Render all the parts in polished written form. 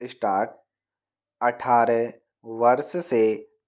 Start 18 वर्ष से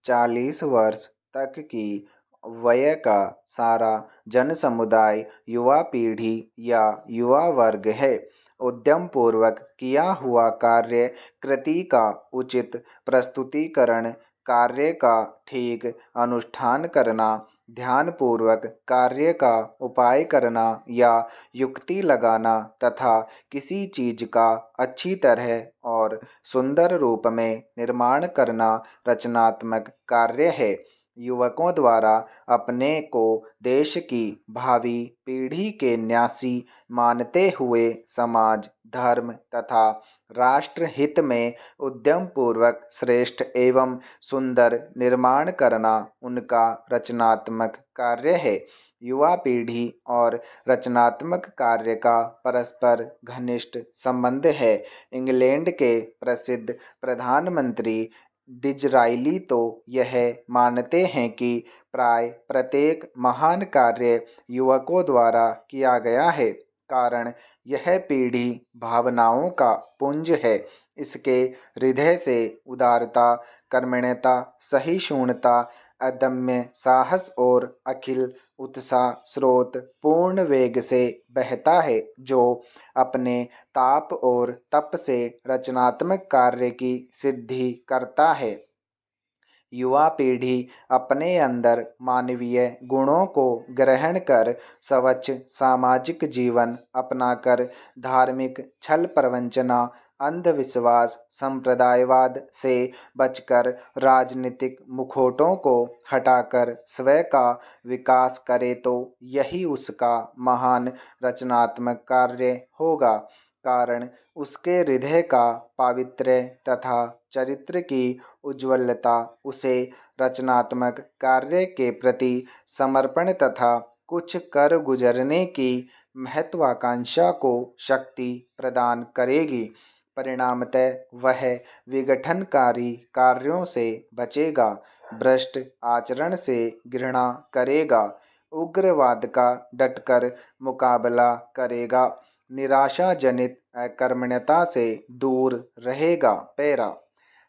40 वर्ष तक की वय का सारा जन समुदाय युवा पीढ़ी या युवा वर्ग है। उद्यम पूर्वक किया हुआ कार्य कृति का उचित प्रस्तुतिकरण, कार्य का ठीक अनुष्ठान करना, ध्यानपूर्वक कार्य का उपाय करना या युक्ति लगाना तथा किसी चीज का अच्छी तरह और सुंदर रूप में निर्माण करना रचनात्मक कार्य है। युवकों द्वारा अपने को देश की भावी पीढ़ी के न्यासी मानते हुए समाज, धर्म तथा राष्ट्र हित में उद्यम पूर्वक श्रेष्ठ एवं सुंदर निर्माण करना उनका रचनात्मक कार्य है। युवा पीढ़ी और रचनात्मक कार्य का परस्पर घनिष्ठ संबंध है। इंग्लैंड के प्रसिद्ध प्रधानमंत्री डिज़राइली तो यह मानते हैं कि प्राय प्रत्येक महान कार्य युवकों द्वारा किया गया है, कारण यह पीढ़ी भावनाओं का पुंज है। इसके हृदय से उदारता, कर्मण्यता, सहिष्णुता, अदम्य साहस और अखिल उत्साह स्रोत पूर्ण वेग से बहता है, जो अपने ताप और तप से रचनात्मक कार्य की सिद्धि करता है। युवा पीढ़ी अपने अंदर मानवीय गुणों को ग्रहण कर स्वच्छ सामाजिक जीवन अपनाकर धार्मिक छल प्रवंचना, अंधविश्वास, संप्रदायवाद से बचकर राजनीतिक मुखौटों को हटाकर स्वयं का विकास करे तो यही उसका महान रचनात्मक कार्य होगा, कारण उसके हृदय का पावित्र्य तथा चरित्र की उज्ज्वलता उसे रचनात्मक कार्य के प्रति समर्पण तथा कुछ कर गुजरने की महत्वाकांक्षा को शक्ति प्रदान करेगी। परिणामतः वह विघटनकारी कार्यों से बचेगा, भ्रष्ट आचरण से घृणा करेगा, उग्रवाद का डटकर मुकाबला करेगा, निराशाजनित अकर्मण्यता से दूर रहेगा। पैरा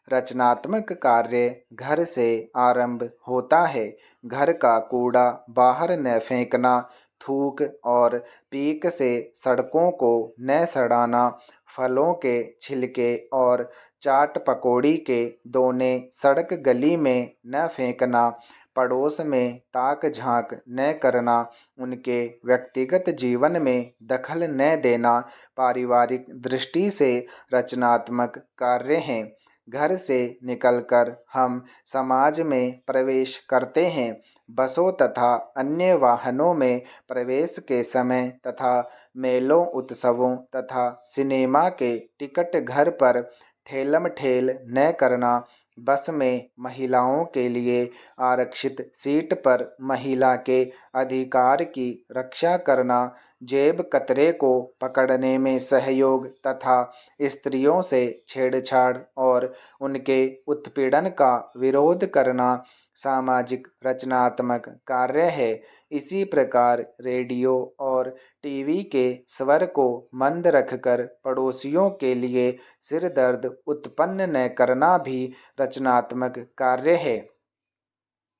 रचनात्मक कार्य घर से आरंभ होता है। घर का कूड़ा बाहर न फेंकना, थूक और पीक से सड़कों को न सड़ाना, फलों के छिलके और चाट पकौड़ी के दोने सड़क गली में न फेंकना, पड़ोस में ताक झांक न करना, उनके व्यक्तिगत जीवन में दखल न देना पारिवारिक दृष्टि से रचनात्मक कार्य हैं। घर से निकलकर हम समाज में प्रवेश करते हैं। बसों तथा अन्य वाहनों में प्रवेश के समय तथा मेलों, उत्सवों तथा सिनेमा के टिकट घर पर ठेलम ठेल न करना, बस में महिलाओं के लिए आरक्षित सीट पर महिला के अधिकार की रक्षा करना, जेब कतरे को पकड़ने में सहयोग तथा स्त्रियों से छेड़छाड़ और उनके उत्पीड़न का विरोध करना सामाजिक रचनात्मक कार्य है। इसी प्रकार रेडियो और टीवी के स्वर को मंद रखकर पड़ोसियों के लिए सिरदर्द उत्पन्न न करना भी रचनात्मक कार्य है।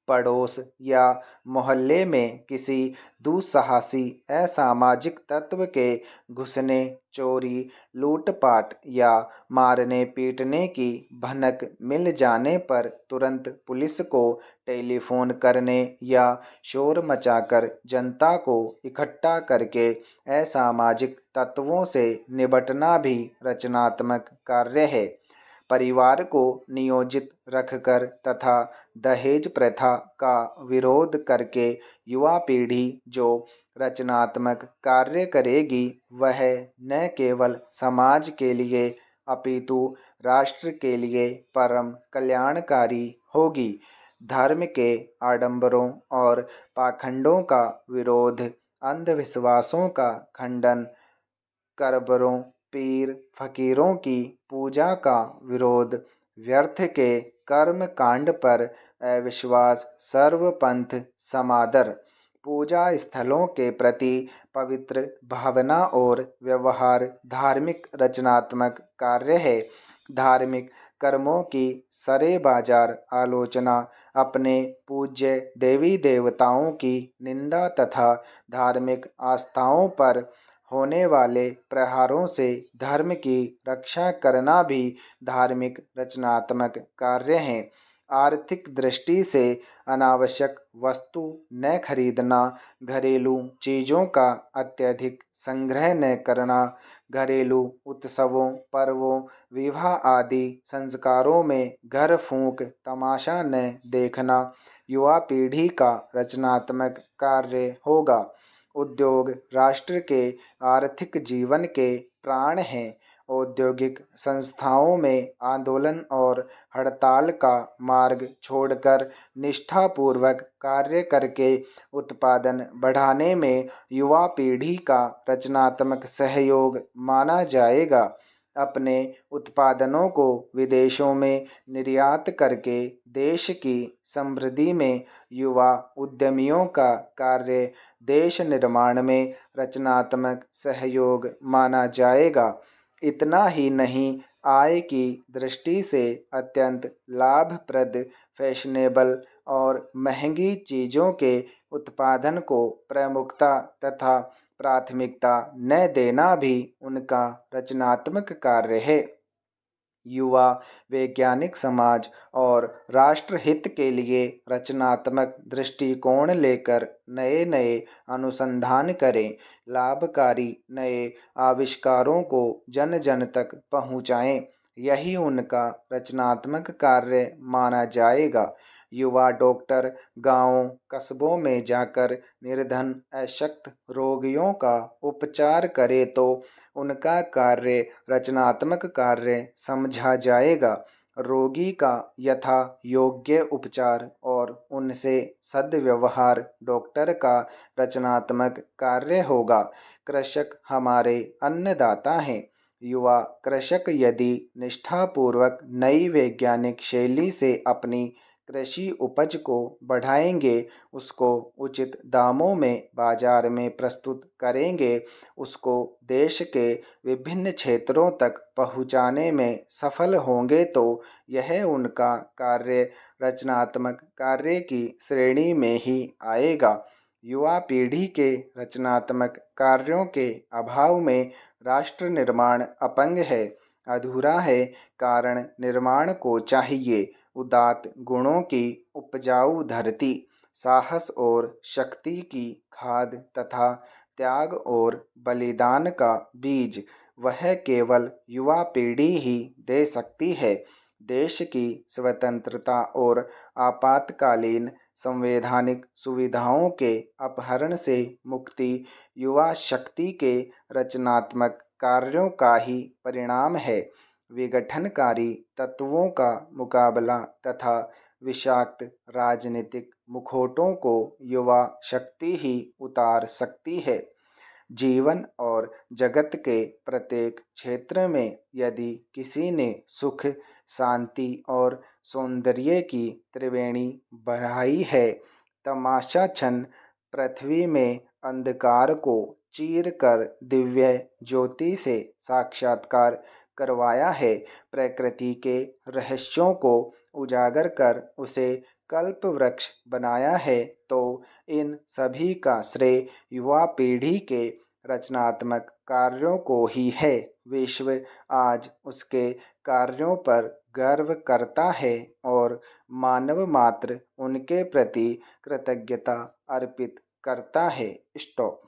पड़ोस या मोहल्ले में किसी दुस्साहसी असामाजिक तत्व के घुसने, चोरी, लूटपाट या मारने पीटने की भनक मिल जाने पर तुरंत पुलिस को टेलीफोन करने या शोर मचाकर जनता को इकट्ठा करके असामाजिक तत्वों से निपटना भी रचनात्मक कार्य है। परिवार को नियोजित रखकर तथा दहेज प्रथा का विरोध करके युवा पीढ़ी जो रचनात्मक कार्य करेगी वह न केवल समाज के लिए अपितु राष्ट्र के लिए परम कल्याणकारी होगी। धर्म के आडंबरों और पाखंडों का विरोध, अंधविश्वासों का खंडन, करबरों, पीर फकीरों की पूजा का विरोध, व्यर्थ के कर्म कांड पर अविश्वास, सर्वपंथ समादर, पूजा स्थलों के प्रति पवित्र भावना और व्यवहार धार्मिक रचनात्मक कार्य है। धार्मिक कर्मों की सरे बाजार आलोचना, अपने पूज्य देवी देवताओं की निंदा तथा धार्मिक आस्थाओं पर होने वाले प्रहारों से धर्म की रक्षा करना भी धार्मिक रचनात्मक कार्य हैं। आर्थिक दृष्टि से अनावश्यक वस्तु न खरीदना, घरेलू चीज़ों का अत्यधिक संग्रह न करना, घरेलू उत्सवों, पर्वों, विवाह आदि संस्कारों में घर फूंक तमाशा न देखना युवा पीढ़ी का रचनात्मक कार्य होगा। उद्योग राष्ट्र के आर्थिक जीवन के प्राण हैं। औद्योगिक संस्थाओं में आंदोलन और हड़ताल का मार्ग छोड़कर निष्ठापूर्वक कार्य करके उत्पादन बढ़ाने में युवा पीढ़ी का रचनात्मक सहयोग माना जाएगा। अपने उत्पादनों को विदेशों में निर्यात करके देश की समृद्धि में युवा उद्यमियों का कार्य देश निर्माण में रचनात्मक सहयोग माना जाएगा। इतना ही नहीं, आय की दृष्टि से अत्यंत लाभप्रद, फैशनेबल और महंगी चीज़ों के उत्पादन को प्रमुखता तथा प्राथमिकता न देना भी उनका रचनात्मक कार्य है। युवा वैज्ञानिक समाज और राष्ट्रहित के लिए रचनात्मक दृष्टिकोण लेकर नए नए अनुसंधान करें, लाभकारी नए आविष्कारों को जन जन तक पहुँचाएं। यही उनका रचनात्मक कार्य माना जाएगा। युवा डॉक्टर गांवों कस्बों में जाकर निर्धन अशक्त रोगियों का उपचार करे तो उनका कार्य रचनात्मक कार्य समझा जाएगा। रोगी का यथा योग्य उपचार और उनसे सद्व्यवहार डॉक्टर का रचनात्मक कार्य होगा। कृषक हमारे अन्नदाता हैं। युवा कृषक यदि निष्ठापूर्वक नई वैज्ञानिक शैली से अपनी कृषि उपज को बढ़ाएंगे, उसको उचित दामों में बाजार में प्रस्तुत करेंगे, उसको देश के विभिन्न क्षेत्रों तक पहुँचाने में सफल होंगे तो यह उनका कार्य रचनात्मक कार्य की श्रेणी में ही आएगा। युवा पीढ़ी के रचनात्मक कार्यों के अभाव में राष्ट्र निर्माण अपंग है, अधूरा है। कारण निर्माण को चाहिए उदात्त गुणों की उपजाऊ धरती, साहस और शक्ति की खाद तथा त्याग और बलिदान का बीज। वह केवल युवा पीढ़ी ही दे सकती है। देश की स्वतंत्रता और आपातकालीन संवैधानिक सुविधाओं के अपहरण से मुक्ति युवा शक्ति के रचनात्मक कार्यों का ही परिणाम है। विघटनकारी तत्वों का मुकाबला तथा विषाक्त राजनीतिक मुखौटों को युवा शक्ति ही उतार सकती है। जीवन और जगत के प्रत्येक क्षेत्र में यदि किसी ने सुख, शांति और सौंदर्य की त्रिवेणी बढ़ाई है, तमाशाछन पृथ्वी में अंधकार को चीर कर दिव्य ज्योति से साक्षात्कार करवाया है, प्रकृति के रहस्यों को उजागर कर उसे कल्प वृक्ष बनाया है, तो इन सभी का श्रेय युवा पीढ़ी के रचनात्मक कार्यों को ही है। विश्व आज उसके कार्यों पर गर्व करता है और मानव मात्र उनके प्रति कृतज्ञता अर्पित करता है। स्टॉप।